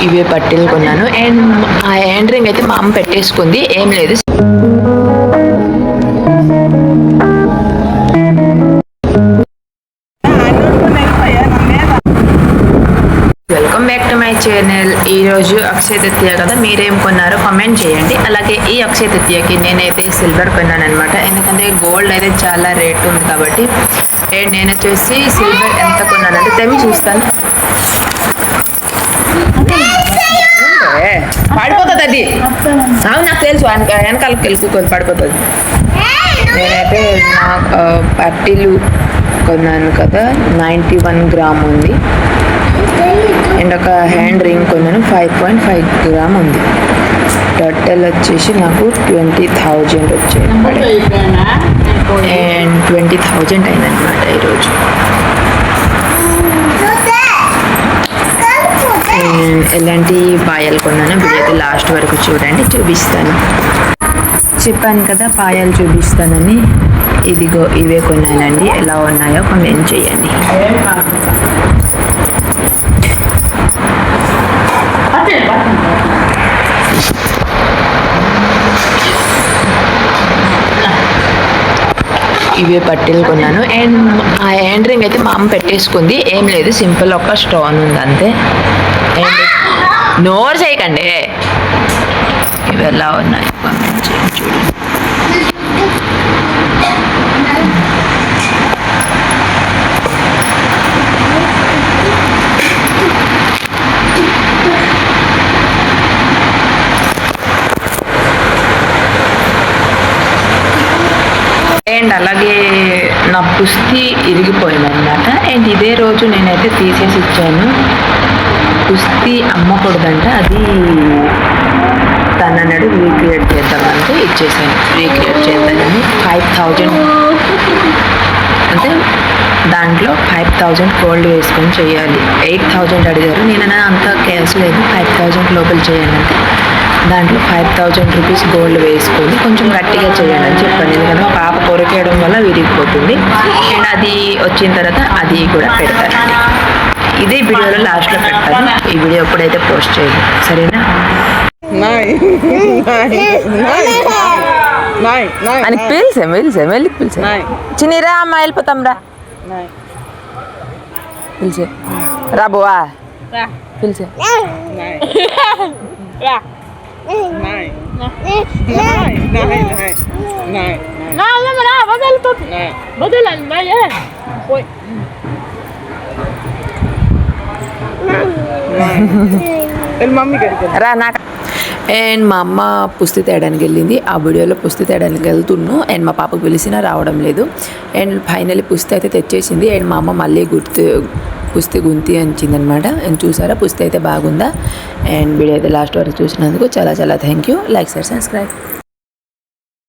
ఇవే పట్టీలు కొన్నాను. అండ్ ఆ హ్యాండ్ రింగ్ అయితే మా అమ్మ పెట్టేసుకుంది, ఏం లేదు. Welcome back to my channel. ఈరోజు అక్షయ తృతీయ కదా, మీరేం కొన్నారో కామెంట్ చేయండి. అలాగే ఈ అక్షయ తృతీయకి నేనైతే సిల్వర్ కొన్నాను అనమాట, ఎందుకంటే గోల్డ్ అయితే చాలా రేట్ ఉంది కాబట్టి. అండ్ నేను వచ్చేసి సిల్వర్ ఎంత కొన్నానంటే తెమి చూస్తాను. పడిపోతుంది అది, అవును నాకు తెలుసు, వెనకాలకి వెళ్ళి పడిపోతుంది. నేనైతే నా పట్టీలు కొన్నాను కదా, 91 గ్రామ్ ఉంది. అండ్ ఒక హ్యాండ్ రింగ్ కొన్నాను, 5.5 గ్రామ్ ఉంది. టోటల్ వచ్చేసి నాకు 20,000 వచ్చాయి. అండ్ 20,000 అయిందనమాట ఈరోజు. ఎలాంటి పాయాలు కొన్నానో వీడియో లాస్ట్ వరకు చూడండి, చూపిస్తాను. చెప్పాను కదా పాయాలు చూపిస్తానని. ఇదిగో ఇవే కొన్నానండి, ఎలా ఉన్నాయో కామెంట్ చేయండి. ఇవే పట్టీలు కొన్నాను. అండ్ ఆ హ్యాండ్ రింగ్ అయితే మా అమ్మ పెట్టేసుకుంది, ఏం లేదు, సింపుల్ ఒక స్టోన్ ఉంది అంతే. అండ్ నోరు చేయకండి. ఇవి ఎలా ఉన్నాయి కామెంట్ చేయండి, చూడండి. అండ్ అలాగే నా పుస్తీ ఇరిగిపోయింది అనమాట. అండ్ ఇదే రోజు నేనైతే తీసేసి ఇచ్చాను. పుస్తీ అమ్మకూడదంట, అది తనన్నాడు రీక్రియేట్ చేద్దామంటే ఇచ్చేసాను. రీక్రియేట్ చేద్దామని 5,000 అంటే దాంట్లో 5,000 గోల్డ్ వేసుకొని చేయాలి. 8,000 అడిగారు, నేను అంత క్యాష్ లేదు, 5,000 లోపల చేయాలంటే దాంట్లో 5,000 రూపీస్ గోల్డ్ వేసుకొని కొంచెం గట్టిగా చేయండి అని చెప్పాను. ఎందుకంటే పాప కొరికేయడం వల్ల విరిగిపోతుంది. అండ్ అది వచ్చిన తర్వాత అది కూడా పెడతాను. ఇదే వీడియోలో లాస్ట్లో పెడతాను. ఈ వీడియో ఎప్పుడైతే పోస్ట్ చేయదు, సరేనా? అని పిలిచే చిన్నరా అమ్మ వెళ్ళిపోతాం రా, పిలిచే రా బోవా, పిలిచే. రా నాకు. అండ్ మా అమ్మ పుస్తీ తేయడానికి వెళ్ళింది, ఆ వీడియోలో పుస్తీ తేయడానికి వెళ్తున్నాను. అండ్ మా పాపకు పిలిచినా రావడం లేదు. అండ్ ఫైనల్లీ పుస్తీ అయితే తెచ్చేసింది. అండ్ మా అమ్మ మళ్ళీ పుస్తీ గుంతి అంచిందనమాట. అండ్ చూసారా పుస్తీ అయితే బాగుందా. అండ్ వీడియో అయితే లాస్ట్ వరకు చూసినందుకు చాలా చాలా thank you. Like share subscribe.